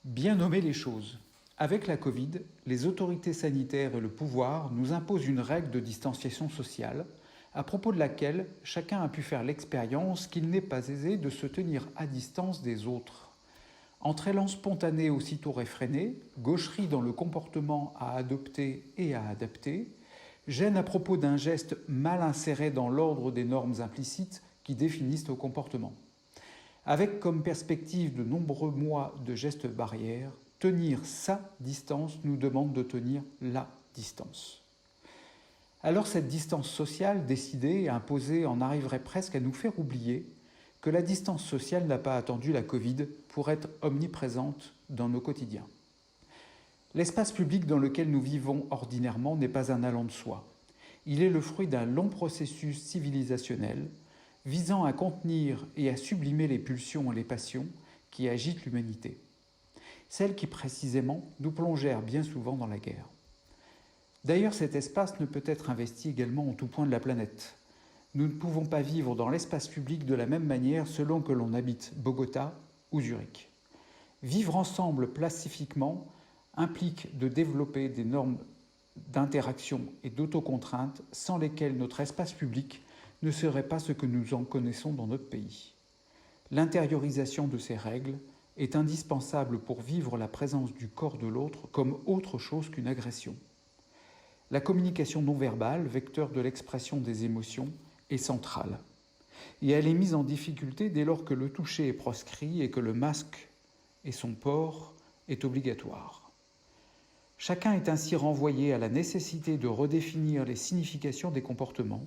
Bien nommer les choses. Avec la Covid, les autorités sanitaires et le pouvoir nous imposent une règle de distanciation sociale, à propos de laquelle chacun a pu faire l'expérience qu'il n'est pas aisé de se tenir à distance des autres. Entre élan spontané aussitôt réfréné, gaucherie dans le comportement à adopter et à adapter, gêne à propos d'un geste mal inséré dans l'ordre des normes implicites qui définissent le comportement. Avec comme perspective de nombreux mois de gestes barrières, tenir sa distance nous demande de tenir la distance. Alors cette distance sociale décidée et imposée en arriverait presque à nous faire oublier que la distance sociale n'a pas attendu la Covid pour être omniprésente dans nos quotidiens. L'espace public dans lequel nous vivons ordinairement n'est pas un allant de soi. Il est le fruit d'un long processus civilisationnel visant à contenir et à sublimer les pulsions et les passions qui agitent l'humanité. Celles qui, précisément, nous plongèrent bien souvent dans la guerre. D'ailleurs, cet espace ne peut être investi également en tout point de la planète. Nous ne pouvons pas vivre dans l'espace public de la même manière selon que l'on habite Bogota ou Zurich. Vivre ensemble pacifiquement implique de développer des normes d'interaction et d'autocontrainte sans lesquelles notre espace public ne serait pas ce que nous en connaissons dans notre pays. L'intériorisation de ces règles est indispensable pour vivre la présence du corps de l'autre comme autre chose qu'une agression. La communication non verbale, vecteur de l'expression des émotions, est centrale. Et elle est mise en difficulté dès lors que le toucher est proscrit et que le masque et son port est obligatoire. Chacun est ainsi renvoyé à la nécessité de redéfinir les significations des comportements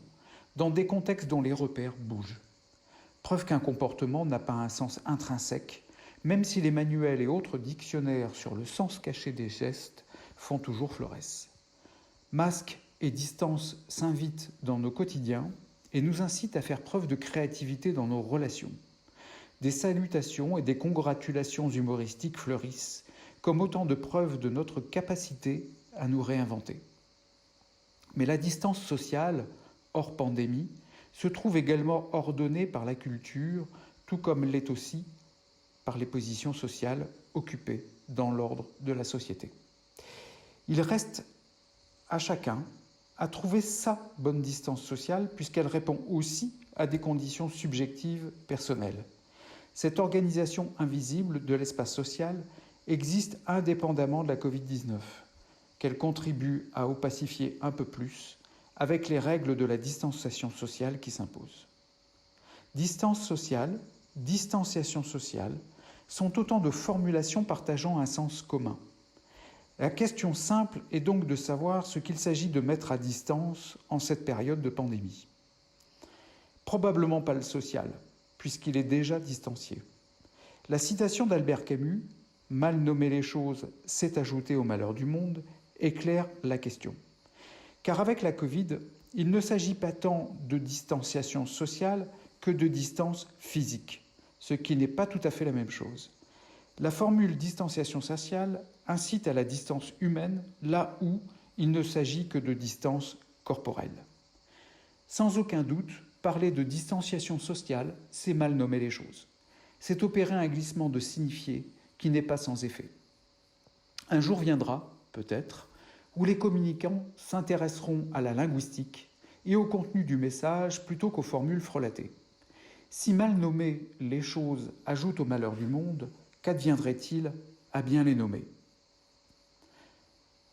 dans des contextes dont les repères bougent. Preuve qu'un comportement n'a pas un sens intrinsèque, même si les manuels et autres dictionnaires sur le sens caché des gestes font toujours florès. Masque et distance s'invitent dans nos quotidiens et nous incitent à faire preuve de créativité dans nos relations. Des salutations et des congratulations humoristiques fleurissent comme autant de preuves de notre capacité à nous réinventer. Mais la distance sociale, hors pandémie, se trouve également ordonnée par la culture, tout comme l'est aussi par les positions sociales occupées dans l'ordre de la société. Il reste à chacun à trouver sa bonne distance sociale puisqu'elle répond aussi à des conditions subjectives personnelles. Cette organisation invisible de l'espace social existe indépendamment de la Covid-19, qu'elle contribue à opacifier un peu plus avec les règles de la distanciation sociale qui s'imposent. Distance sociale, distanciation sociale sont autant de formulations partageant un sens commun. La question simple est donc de savoir ce qu'il s'agit de mettre à distance en cette période de pandémie. Probablement pas le social, puisqu'il est déjà distancié. La citation d'Albert Camus, « Mal nommer les choses, c'est ajouter au malheur du monde », éclaire la question. Car avec la Covid, il ne s'agit pas tant de distanciation sociale que de distance physique, ce qui n'est pas tout à fait la même chose. La formule distanciation sociale incite à la distance humaine là où il ne s'agit que de distance corporelle. Sans aucun doute, parler de distanciation sociale, c'est mal nommer les choses. C'est opérer un glissement de signifié qui n'est pas sans effet. Un jour viendra, peut-être, où les communicants s'intéresseront à la linguistique et au contenu du message plutôt qu'aux formules frelatées. Si mal nommer les choses ajoute au malheur du monde, qu'adviendrait-il à bien les nommer ?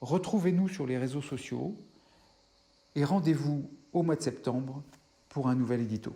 Retrouvez-nous sur les réseaux sociaux et rendez-vous au mois de septembre pour un nouvel édito.